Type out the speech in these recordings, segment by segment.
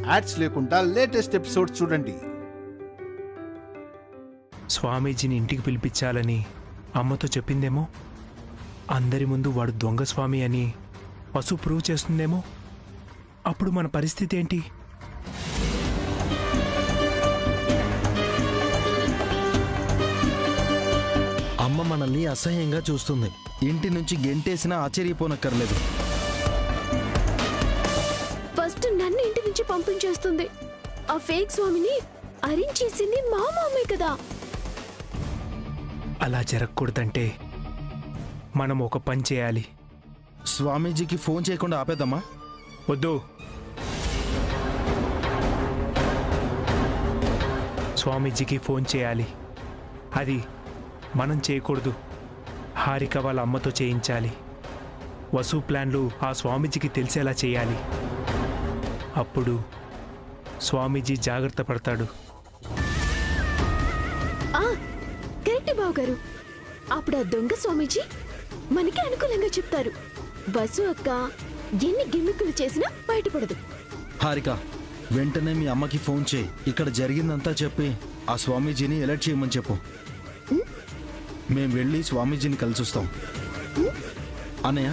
Ads లేకుండా latest episode చూడండి. స్వామీజీని ఇంటికి పిలిపించాలని అమ్మతో చెప్పిందేమో. అందరి ముందు వాడు దొంగ స్వామి అని వసు ప్రూవ్ చేస్తుందేమో. అప్పుడు మన పరిస్థితి ఏంటి? అమ్మ మనల్ని అసహ్యంగా చూస్తుంది. ఇంటి నుంచి గెంటేసినా ఆశ్చర్యపోనక్కర్లేదు. ఫస్ట్ నన్ను ఇంటి నుంచి పంపించేస్తుంది. ఆ ఫేక్ స్వామిని అరేంజ్ చేసింది మా మామే కదా. అలా జరగకూడదంటే మనం ఒక పని చేయాలి. స్వామీజీకి ఫోన్ చేయకుండా ఆపేద్దామా? వద్దు. స్వామీజీకి ఫోన్ చేయాలి. అది మనం చేయకూడదు. హారిక వాళ్ళ అమ్మతో చేయించాలి. వసు ప్లాన్లు ఆ స్వామీజీకి తెలిసేలా చేయాలి. అప్పుడు స్వామీజీ జాగ్రత్త పడతాడు. కరెక్ట్ బావగారు. అప్పుడు ఆ దొంగ స్వామీజీ మనకి అనుకూలంగా చెప్తారు. వసు అక్క ఎన్ని గిమ్మిక్కులు చేసినా బయటపడదు. హారిక, వెంటనే మీ అమ్మకి ఫోన్ చేయి. ఇక్కడ జరిగిందంతా చెప్పి ఆ స్వామీజీని అలర్ట్ చేయమని చెప్పు. మేం వెళ్ళి స్వామీజీని కలిసొస్తాం. అన్నయ్య,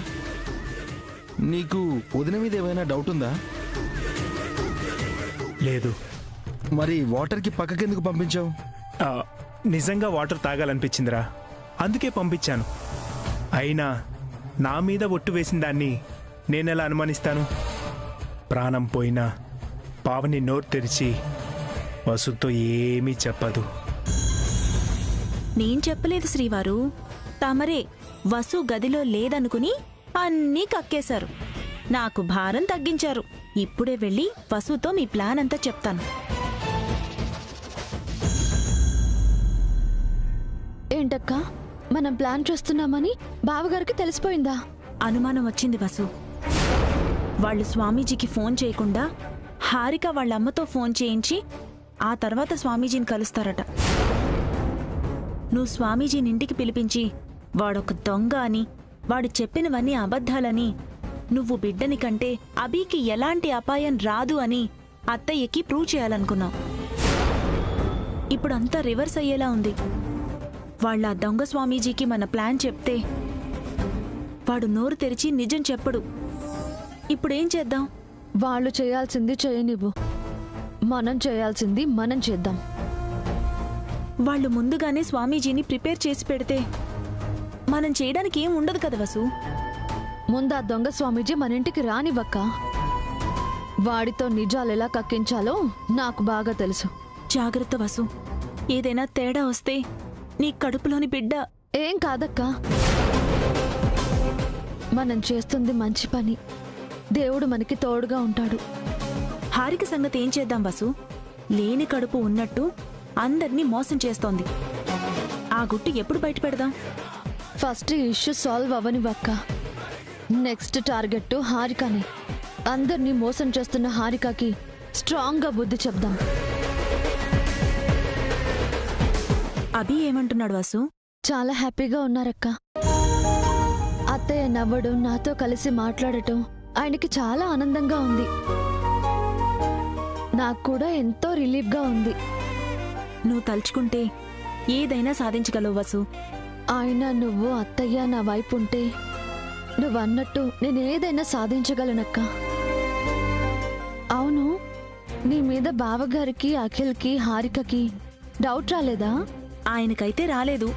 నీకు వదిన మీద ఏమైనా డౌట్ ఉందా? లేదు. మరి వాటర్కి పక్కకెందుకు పంపించావు? నిజంగా వాటర్ తాగాలనిపించిందిరా, అందుకే పంపించాను. అయినా నా మీద ఒట్టు వేసిన దాన్ని నేనెలా అనుమానిస్తాను? ప్రాణం పోయినా పావని నోరు తెరిచి వసుతో ఏమీ చెప్పదు. నేను చెప్పలేదు శ్రీవారు. తమరే వసు గదిలో లేదనుకుని అన్నీ కక్కేశారు. నాకు భారం తగ్గించారు. ఇప్పుడే వెళ్ళి వసుతో మీ ప్లాన్ అంతా చెప్తాను. ఏంటక్క, మనం ప్లాన్ చేస్తున్నామని బావగారికి తెలిసిపోయిందా? అనుమానం వచ్చింది వసు. వాళ్ళు స్వామీజీకి ఫోన్ చేయకుండా హారిక వాళ్ళమ్మతో ఫోన్ చేయించి ఆ తర్వాత స్వామీజీని కలుస్తారట. నువ్వు స్వామీజీని ఇంటికి పిలిపించి వాడొక దొంగ అని, వాడు చెప్పినవన్నీ అబద్ధాలని, నువ్వు బిడ్డని కంటే అబీకి ఎలాంటి అపాయం రాదు అని అత్తయ్యకి ప్రూవ్ చేయాలనుకున్నావు. ఇప్పుడంతా రివర్స్ అయ్యేలా ఉంది. వాళ్ళ దొంగ స్వామీజీకి మన ప్లాన్ చెప్తే వాడు నోరు తెరిచి నిజం చెప్పడు. ఇప్పుడేం చేద్దాం? వాళ్ళు చేయాల్సింది చేయనివ్వు, మనం చేయాల్సింది మనం చేద్దాం. వాళ్ళు ముందుగానే స్వామీజీని ప్రిపేర్ చేసి పెడితే మనం చేయడానికి ఏం ఉండదు కదా వసు. ముందు ఆ దొంగ స్వామీజీ మన ఇంటికి రానివ్వక్క. వాడితో నిజాలు ఎలా కక్కించాలో నాకు బాగా తెలుసు. జాగ్రత్త వసు, ఏదైనా తేడా వస్తే నీ కడుపులోని బిడ్డ. ఏం కాదక్క, మనం చేస్తుంది మంచి పని. దేవుడు మనకి తోడుగా ఉంటాడు. హారిక సంగతి ఏం చేద్దాం వసు? లేని కడుపు ఉన్నట్టు అందర్నీ మోసం చేస్తోంది. ఆ గుట్టు ఎప్పుడు బయట పెడదాం? ఫస్ట్ ఇష్యూ సాల్వ్ అవనివ్వక్క. నెక్స్ట్ టార్గెట్ హారికని. అందరినీ మోసం చేస్తున్న హారికకి స్ట్రాంగ్ గా బుద్ధి చెప్దాం. అభి ఏమంటున్నాడు వసు? చాలా హ్యాపీగా ఉన్నారక్క. అత్తయ్య నవ్వడం, నాతో కలిసి మాట్లాడటం ఆయనకి చాలా ఆనందంగా ఉంది. నాకు కూడా ఎంతో రిలీఫ్గా ఉంది. నువ్వు తలుచుకుంటే ఏదైనా సాధించగలవు వసు. ఆయన నువ్వు అత్తయ్య నా వైపు ఉంటే నువ్వన్నట్టు నేనేదైనా సాధించగలనక్క. అవును, నీ మీద బావగారికి, అఖిల్కి, హారికకి డౌట్ రాలేదా? ఆయనకైతే రాలేదు.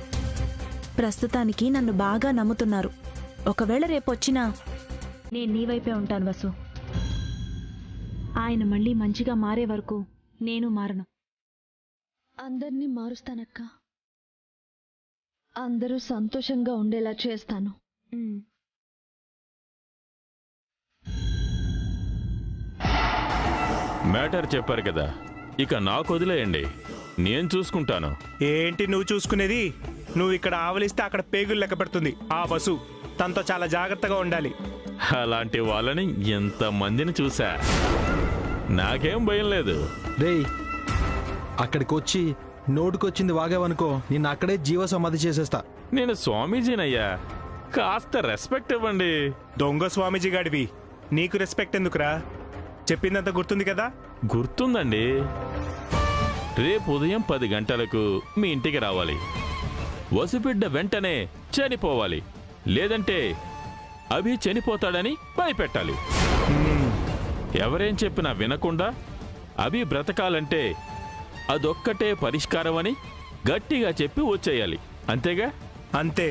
ప్రస్తుతానికి నన్ను బాగా నమ్ముతున్నారు. ఒకవేళ రేపొచ్చినా నేను నీ వైపే ఉంటాను వసు. ఆయన మళ్ళీ మంచిగా మారే వరకు నేను మారను. అందరినీ మారుస్తానక్క. అందరూ సంతోషంగా ఉండేలా చేస్తాను. మ్యాటర్ చెప్పారు కదా, ఇక నాకు వదిలేయండి, నేను చూసుకుంటాను. ఏంటి నువ్వు చూసుకునేది? నువ్వు ఇక్కడ ఆవలిస్తే అక్కడ పేగులు లెక్క పెడుతుంది ఆ బస్సు. తనతో చాలా జాగ్రత్తగా ఉండాలి. అలాంటి వాళ్ళని ఎంతమందిని చూసా, నాకేం భయం లేదు. రేయ్, అక్కడికొచ్చి నోటుకొచ్చింది వాగావనుకో, నిన్ను అక్కడే జీవ సమాధి చేసేస్తా. నేను స్వామీజీనయ్యా, కాస్త రెస్పెక్ట్ ఇవ్వండి. దొంగ స్వామీజీ గాడివి, నీకు రెస్పెక్ట్ ఎందుకురా? చెప్పిందంత గుర్తుంది కదా? గుర్తుందండి. రేపు ఉదయం 10 గంటలకు మీ ఇంటికి రావాలి. వసుబిడ్డ వెంటనే చనిపోవాలి, లేదంటే అభి చనిపోతాడని భయపెట్టాలి. ఎవరేం చెప్పినా వినకుండా అభి బ్రతకాలంటే అదొక్కటే పరిష్కారం అని గట్టిగా చెప్పి వచ్చేయాలి. అంతేగా? అంతే.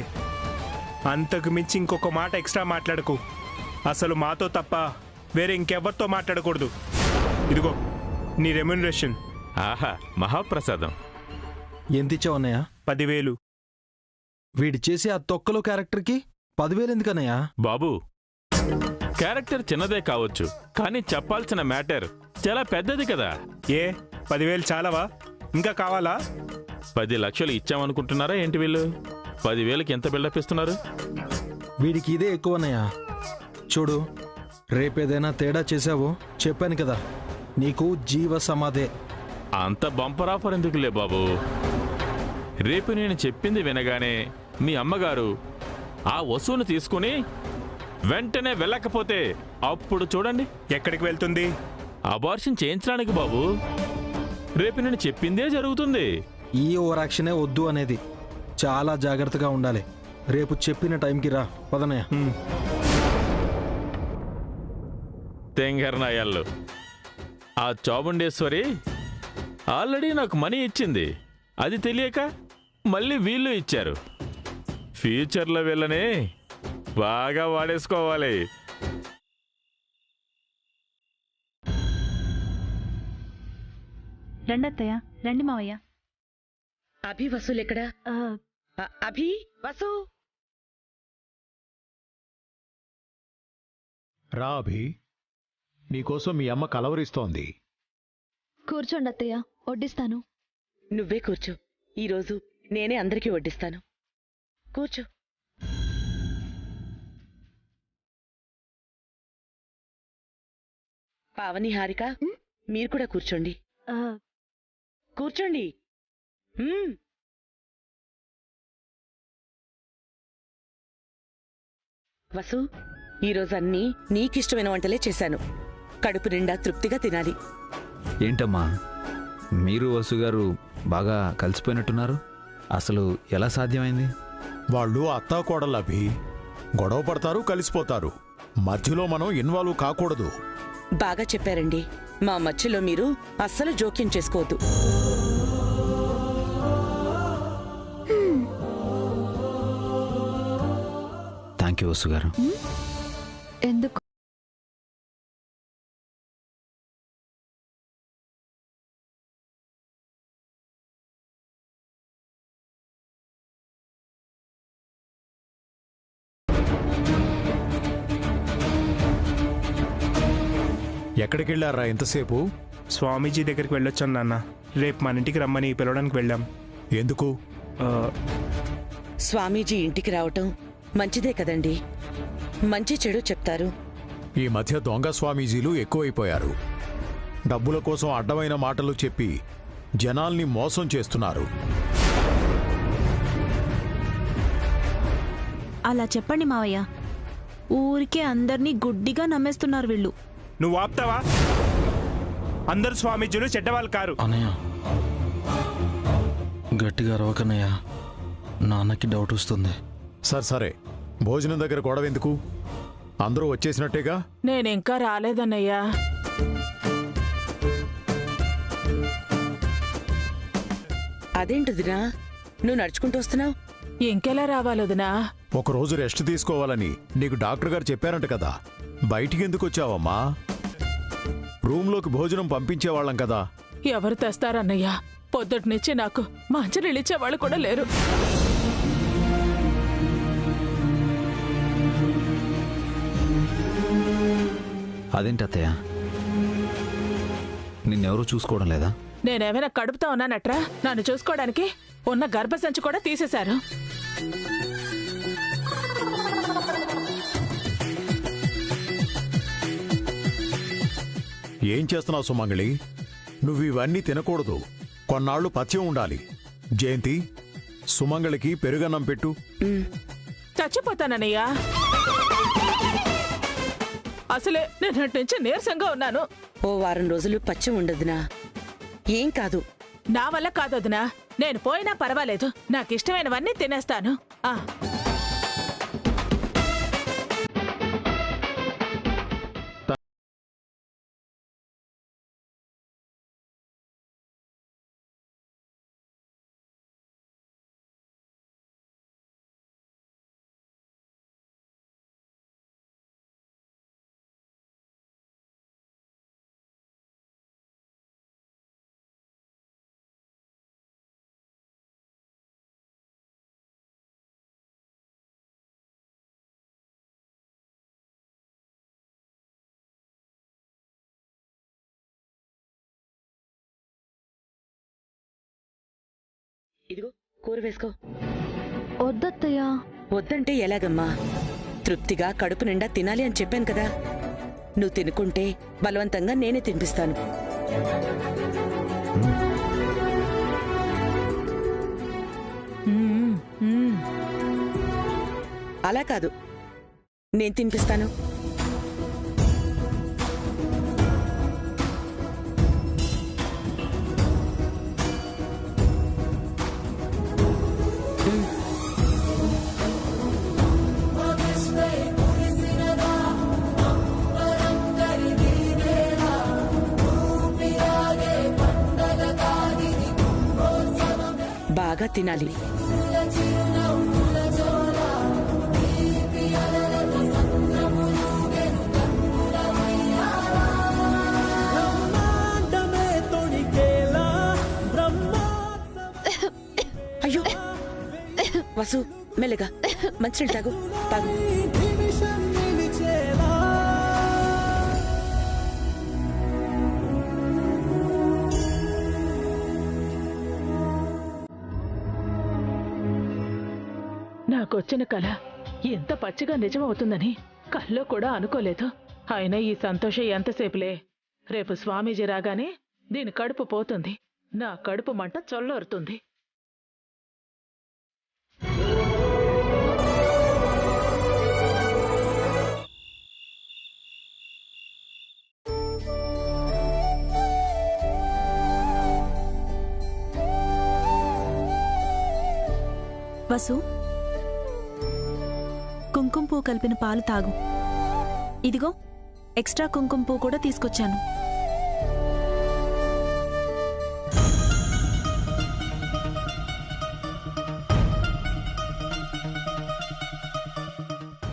అంతకు మించి ఇంకొక మాట ఎక్స్ట్రా మాట్లాడకు. అసలు మాతో తప్ప వేరే ఇంకెవరితో మాట్లాడకూడదు. ఇదిగో నీ రెమ్యునరేషన్. ఆహా, మహాప్రసాదం. ఎంత ఇచ్చావు అన్నయ్య? 10,000. వీడి చేసే ఆ తొక్కలో క్యారెక్టర్కి 10,000 ఎందుకన్నయ్యా? బాబు, క్యారెక్టర్ చిన్నదే కావచ్చు, కానీ చెప్పాల్సిన మ్యాటర్ చాలా పెద్దది కదా. ఏ 10,000 చాలవా? ఇంకా కావాలా? 10 లక్షలు ఇచ్చామనుకుంటున్నారా ఏంటి వీళ్ళు? 10,000కి ఎంత బిల్డప్ ఇస్తున్నారు? వీడికి ఇదే ఎక్కువ అన్నయ్య. చూడు, రేపేదైనా తేడా చేశావో చెప్పాను కదా, నీకు జీవ సమాధే. అంత బంపర్ ఆఫర్ ఎందుకులే బాబు. రేపు నేను చెప్పింది వినగానే మీ అమ్మగారు ఆ వస్తువును తీసుకుని వెంటనే వెళ్ళకపోతే అప్పుడు చూడండి. ఎక్కడికి వెళ్తుంది? అబార్షన్ చేయించడానికి బాబు. రేపు నేను చెప్పిందే జరుగుతుంది. ఈ ఓవర్ యాక్షనే వద్దు అనేది. చాలా జాగ్రత్తగా ఉండాలి. రేపు చెప్పిన టైంకి రా. పదనయ్య. తెంగర్నాయాళ్ళు, ఆ చాముండేశ్వరి ఆల్రెడీ నాకు మనీ ఇచ్చింది. అది తెలియక మళ్ళీ వీళ్ళు ఇచ్చారు. ఫ్యూచర్లో వీళ్ళని బాగా వాడేసుకోవాలి. రండత్తయ్య, రండి మావయ్య. అభి వసూలెక్కడా? అభి వసు, రా అభి, నీకోసం మీ అమ్మ కలవరిస్తోంది. కూర్చోండి అత్తయ్య, వడ్డిస్తాను. నువ్వే కూర్చో. ఈరోజు నేనే అందరికీ వడ్డిస్తాను. కూర్చో. పావని, హారిక, మీరు కూడా కూర్చోండి. కూర్చోండి. వసు, ఈరోజు అన్నీ నీకిష్టమైన వంటలే చేశాను. కడుపు నిండా తృప్తిగా తినాలి. ఏంటమ్మా, మీరు వసుగారు బాగా కలిసిపోయినట్టున్నారు. అసలు ఎలా సాధ్యమైంది? వాళ్ళు అత్తాకోడలు అభి. గొడవ పడతారు, కలిసిపోతారు. మధ్యలో మనం ఇన్వాల్వ్ కాకూడదు. బాగా చెప్పారండి. మా మధ్యలో మీరు అస్సలు జోక్యం చేసుకోవద్దు. థ్యాంక్ యూ వసుగారు. ఎందుకు? ఎక్కడికెళ్ళారా ఎంతసేపు? స్వామీజీ దగ్గరికి వెళ్ళొచ్చాను నాన్న. రేపు మన ఇంటికి రమ్మని పిలవడానికి వెళ్ళాం. ఎందుకు? స్వామీజీ ఇంటికి రావటం మంచిదే కదండి. మంచి చెడు చెప్తారు. ఈ మధ్య దొంగ స్వామీజీలు ఎక్కువైపోయారు. డబ్బుల కోసం అడ్డమైన మాటలు చెప్పి జనాల్ని మోసం చేస్తున్నారు. అలా చెప్పండి మావయ్య. ఊరికే అందర్నీ గుడ్డిగా నమ్మేస్తున్నారు వీళ్ళు. నువ్వు ఆపుతావా? అందరు స్వామీజీలు చెడ్డవాళ్ళు కారు. అన్నయ్య, గట్టిగా అరవకన్నయ్య, నాన్నకి డౌట్ వస్తుంది. సరే, భోజనం దగ్గర గొడవ ఎందుకు? అందరూ వచ్చేసినట్టేగా. నేనింకా రాలేదన్నయ్యా. అదేంటిదినా, నువ్వు నడుచుకుంటూ వస్తున్నావు? ఇంకెలా రావాలొదినా? ఒకరోజు రెస్ట్ తీసుకోవాలని నీకు డాక్టర్ గారు చెప్పారంట కదా. బయటికి ఎందుకు వచ్చావమ్మా? రూమ్లోకి భోజనం పంపించేవాళ్ళం కదా. ఎవరు తెస్తారన్నయ్యా? పొద్దుట్నుంచి నాకు మంచినీళ్ళు ఇచ్చేవాళ్ళు కూడా లేరు. అదేంటి అత్తయ్య, నిన్నెవరూ చూసుకోవడం లేదా? నేనేమైనా కడుపుతా ఉన్నానట్రా? నన్ను చూసుకోవడానికి ఉన్న గర్భసంచి కూడా తీసేశారు. ఏం చేస్తున్నావు సుమంగళి? నువ్వు ఇవన్నీ తినకూడదు. కొన్నాళ్లు పథ్యం ఉండాలి. జయంతి, సుమంగళికి పెరుగన్నం పెట్టు. చచ్చిపోతానన్నయ్యా. అసలే నేను నుంచి నీరసంగా ఉన్నాను. ఓ వారం రోజులు పచ్చి ఉండదునా, ఏం కాదు. నా వల్ల కాదొదినా, నేను పోయినా పర్వాలేదు, నాకిష్టమైనవన్నీ తినేస్తాను. ఇదిగో కూర వేసుకో. వద్దత్తయ్యా. వద్దంటే ఎలాగమ్మా? తృప్తిగా కడుపు నిండా తినాలి అని చెప్పాను కదా. నువ్వు తినుకుంటే బలవంతంగా నేనే తినిపిస్తాను. అలా కాదు, నేను తినిపిస్తాను. బాగా తినాలి. అయ్యో వసు, మెల్లగా మంచినీళ్ళు తాగు తాగు. నాకొచ్చిన కళ ఎంత పచ్చిగా నిజమవుతుందని కల్లో కూడా అనుకోలేదు. అయినా ఈ సంతోషం ఎంతసేపులే. రేపు స్వామీజీ రాగానే దీని కడుపు పోతుంది, నా కడుపు మంట చొల్లరుతుంది. వసు, కుంకుమ పువ్వు కలిపిన పాలు తాగు. ఇదిగో ఎక్స్ట్రా కుంకుమ పువ్వు కూడా తీసుకొచ్చాను.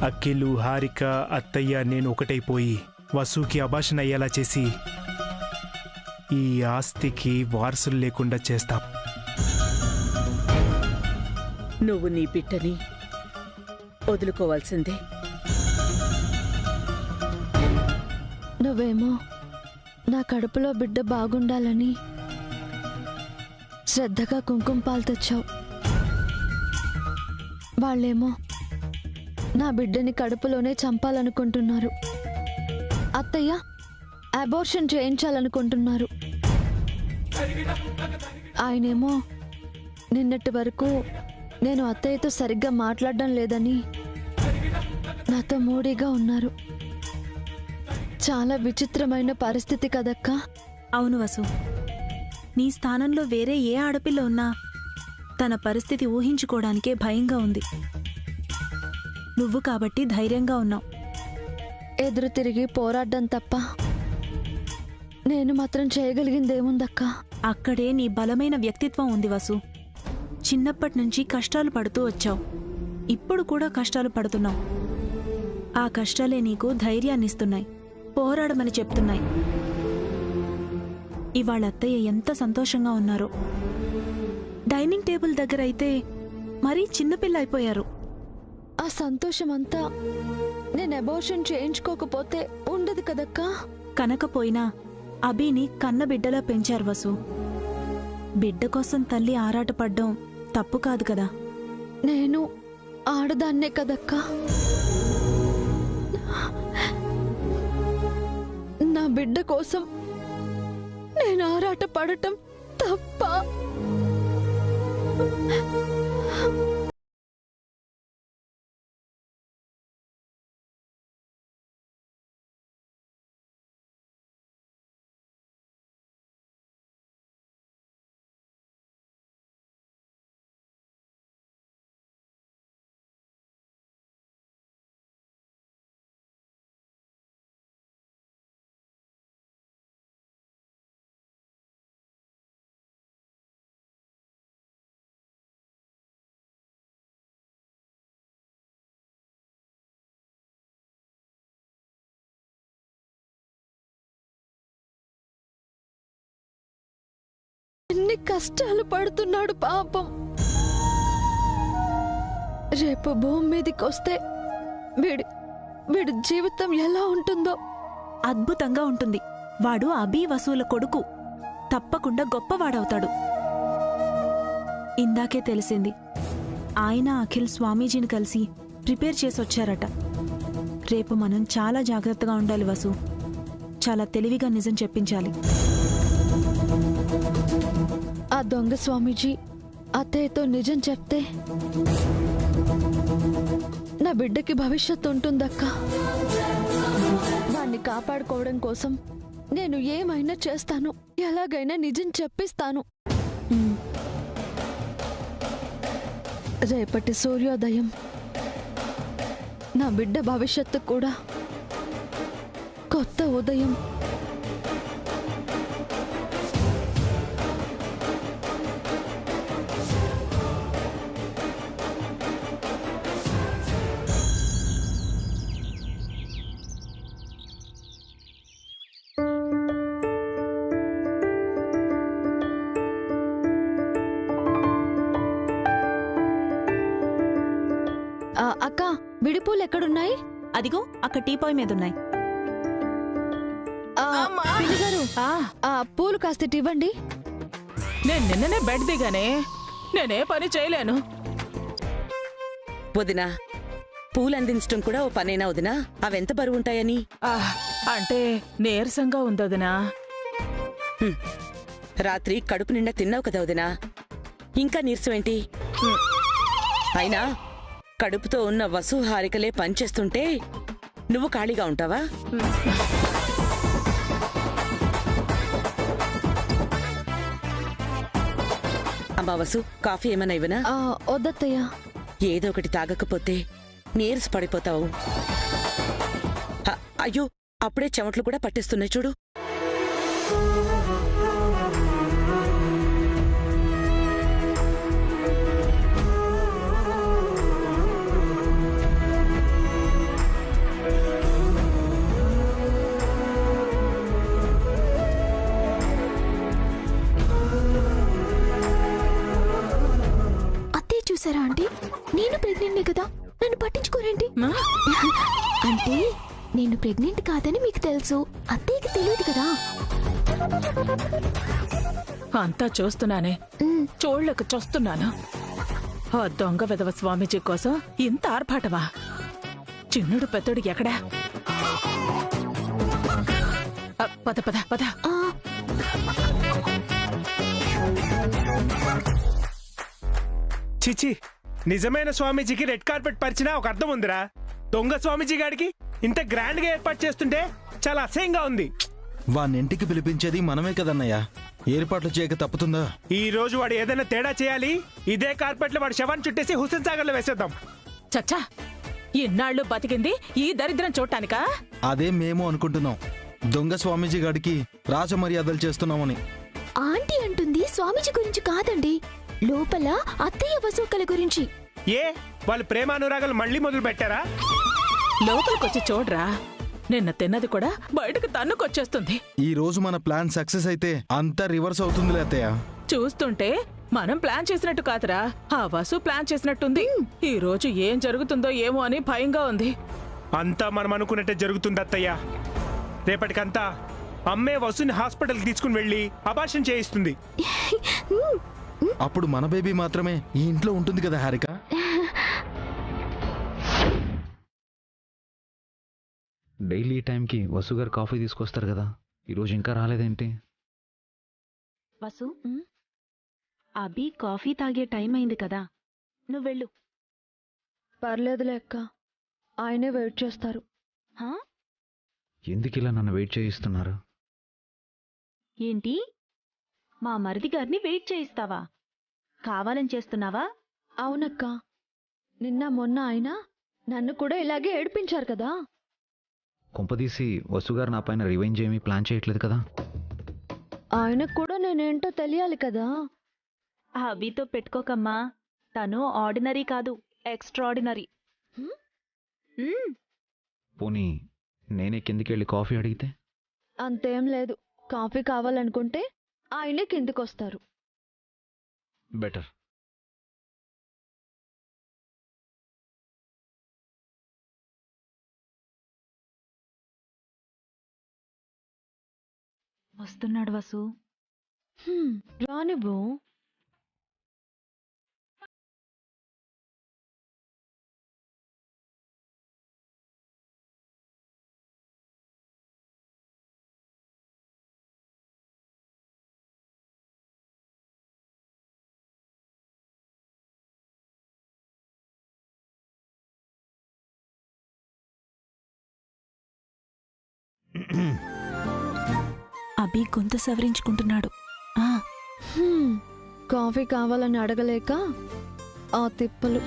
అఖిలు, హారిక, అత్తయ్య నేను ఒకటైపోయి వసుకి అభాషణ అయ్యేలా చేసి ఈ ఆస్తికి వారసులు లేకుండా చేస్తాం. నువ్వు నీ బిడ్డని వదులుకోవాల్సిందే. నువ్వేమో నా కడుపులో బిడ్డ బాగుండాలని శ్రద్ధగా కుంకుమ పాలు తెచ్చావు. వాళ్ళేమో నా బిడ్డని కడుపులోనే చంపాలనుకుంటున్నారు. అత్తయ్య అబార్షన్ చేయించాలనుకుంటున్నారు. ఆయనేమో నిన్నటి వరకు నేను అత్తయ్యతో సరిగ్గా మాట్లాడడం లేదని నాతో మూడీగా ఉన్నారు. చాలా విచిత్రమైన పరిస్థితి కదక్కా. అవును వసు, నీ స్థానంలో వేరే ఏ ఆడపిల్ల ఉన్నా తన పరిస్థితి ఊహించుకోవడానికే భయంగా ఉంది. నువ్వు కాబట్టి ధైర్యంగా ఉన్నావు. ఎదురు తిరిగి పోరాడడం తప్ప నేను మాత్రం చేయగలిగిందేముందక్కా? అక్కడే నీ బలమైన వ్యక్తిత్వం ఉంది వసు. చిన్నప్పటి నుంచి కష్టాలు పడుతూ వచ్చావు, ఇప్పుడు కూడా కష్టాలు పడుతున్నావు. ఆ కష్టాలే నీకు ధైర్యాన్నిస్తున్నాయి, పోరాడమని చెప్తున్నాయి. ఇవాళ అత్తయ్య ఎంత సంతోషంగా ఉన్నారో. డైనింగ్ టేబుల్ దగ్గర అయితే మరీ చిన్నపిల్ల అయిపోయారు. ఆ సంతోషమంతా నేను అబార్షన్ చేయించుకోకపోతే ఉండదు కదక్కా. కనకపోయినా అభిని కన్నబిడ్డలా పెంచారు వసు. బిడ్డ కోసం తల్లి ఆరాటపడ్డం తప్పు కాదు కదా. నేను ఆడదాన్నే కదక్కా. నా బిడ్డ కోసం నేను ఆరాట పడటం తప్ప? ఎన్ని కష్టాలు పడుతున్నాడు పాపం. రేపు భూమి మీదకి వస్తే వీడి జీవితం ఎలా ఉంటుందో. అద్భుతంగా ఉంటుంది. వాడు అభి వసూల కొడుకు. తప్పకుండా గొప్పవాడవుతాడు. ఇందాకే తెలిసింది, ఆయన అఖిల్ స్వామీజీని కలిసి ప్రిపేర్ చేసొచ్చారట. రేపు మనం చాలా జాగ్రత్తగా ఉండాలి వసు. చాలా తెలివిగా నిజం చెప్పించాలి. ఆ దొంగ స్వామీజీ అత్తయ్యతో నిజం చెప్తే నా బిడ్డకి భవిష్యత్తు ఉంటుందక్క. వాణ్ణి కాపాడుకోవడం కోసం నేను ఏమైనా చేస్తాను. ఎలాగైనా నిజం చెప్పిస్తాను. రేపటి సూర్యోదయం నా బిడ్డ భవిష్యత్తు కూడా కొత్త ఉదయం. అక్క, విడిపూలు ఎక్కడున్నాయి? అదిగో అక్కడ టీపాయ్ మీదున్నాయి. పిన్ని గారు, ఆ పూలు కాస్త ఇవ్వండి. నేను నిన్ననే బెడ్ దిగానే, నేనే పని చేయలేను. వదినా, పూలు అందించడం కూడా ఓ పనేనా వదినా? అవెంత బరువుంటాయని? అంటే నీరసంగా ఉందొదినా. రాత్రి కడుపు నిండా తిన్నావు కదా వదినా, ఇంకా నీరసమేంటి? అయినా కడుపుతో ఉన్న వసు హారికలే పనిచేస్తుంటే నువ్వు ఖాళీగా ఉంటావా? అమ్మా వసు, కాఫీ ఏమైనా ఇవ్వనా? వద్దత్తయ్యా. ఏదో ఒకటి తాగకపోతే నీరస పడిపోతావు. అయ్యో, అప్పుడే చెమట్లు కూడా పట్టేస్తున్నాయి చూడు. చూసారా ఆంటీ, నేను ప్రెగ్నెంట్నే కదా, నన్ను పట్టించుకోరేంటి? అంటే నేను ప్రెగ్నెంట్ కాదని మీకు తెలుసు, అత్తయ్యకి తెలియదు కదా. అంతా చూస్తున్నానే, చోళ్ళకు చూస్తున్నాను. ఆ దొంగ వెధవ స్వామీజీ కోసం ఇంత ఆర్భాటమా? చిన్నుడు పెద్దడు ఎక్కడా? పద పద పద. చిచి, నిజమైన స్వామీజీకి రెడ్ కార్పెట్ పరిచినా ఒక అర్థం ఉందిరా. దొంగ స్వామీజీ గారికి ఇంత గ్రాండ్ గా ఏర్పాటు చేస్తుంటే చాలా అసహ్యంగా ఉంది. వాన్నింటికి పిలిపించేది మనమే కదన్నయ్య, ఏర్పాట్లు చేయక తప్పుతుందా? ఈ రోజు వాడు ఏదైనా తేడా చేయాలి. ఇదే కార్పెట్ లో వాడు శవాన్ని చుట్టేసి హుస్సేన్ సాగర్ లో వేసేద్దాం. చచ్చా, ఇన్నాళ్ళు బతికింది ఈ దరిద్రం చూడటానికా? అదే మేము అనుకుంటున్నాం. దొంగ స్వామీజీ గారికి రాజమర్యాదలు చేస్తున్నామని. ఆంటీ అంటుంది స్వామీజీ గురించి కాదండి, లోపల అత్తయ్య వసూకల గురించి. ఏ, వాళ్ళు ప్రేమానురాగాలు మళ్ళీ మొదలు పెట్టారా? లోపలికొచ్చి చూడరా, నిన్న తిన్నది కూడా బయటకు తన్నుకొచ్చేస్తుంది. ఈ రోజు మన ప్లాన్ సక్సెస్ అయితే అంతా రివర్స్ అవుతుంది అత్తయ్య. చూస్తుంటే మనం ప్లాన్ చేసినట్టు కాదురా, ఆ వసు ప్లాన్ చేసినట్టుంది. ఈ రోజు ఏం జరుగుతుందో ఏమో అని భయంగా ఉంది. అంతా మనం అనుకున్నట్టే జరుగుతుంది అత్తయ్య. రేపటికంతా అమ్మే వసుని హాస్పిటల్కి తీసుకుని వెళ్ళి అబార్షన్ చేయిస్తుంది. అప్పుడు మన బేబీ మాత్రమే ఈ ఇంట్లో ఉంటుంది కదా హారిక. డైలీ టైంకి వసు గారు కాఫీ తీసుకొస్తారు కదా, ఈరోజు ఇంకా రాలేదేంటి? వసు, అభి కాఫీ తాగే టైం అయింది కదా, నువ్వు వెళ్ళు. పర్లేదులే అక్క, ఆయనే వెయిట్ చేస్తారు. ఎందుకు ఇలా నన్ను వెయిట్ చేయిస్తున్నారు? ఏంటి, మా మరిది గారిని వెయిట్ చేయిస్తావా? కావాలని చేస్తున్నావా? అవునక్క, నిన్న మొన్న ఆయన నన్ను కూడా ఇలాగే ఏడిపించారు కదా. కొంపదీసి వసు గారు నా పైన రివెంజ్ ఏమీ ప్లాన్ చేయట్లేదు కదా? ఆయనకు కూడా నేనేంటో తెలియాలి కదా. ఆ అభితో పెట్టుకోకమ్మా, తను ఆర్డినరీ కాదు, ఎక్స్ట్రాడినరీ. పోనీ నేనే కిందికెళ్ళి కాఫీ అడిగితే? అంతేం లేదు, కాఫీ కావాలనుకుంటే ఆయనే కిందికొస్తారు. బెటర్. వస్తున్నాడు వసు. రానివ్వు. అభి గొంతు సవరించుకుంటున్నాడు. కాఫీ కావాలని అడగలేక ఆ తిప్పలు.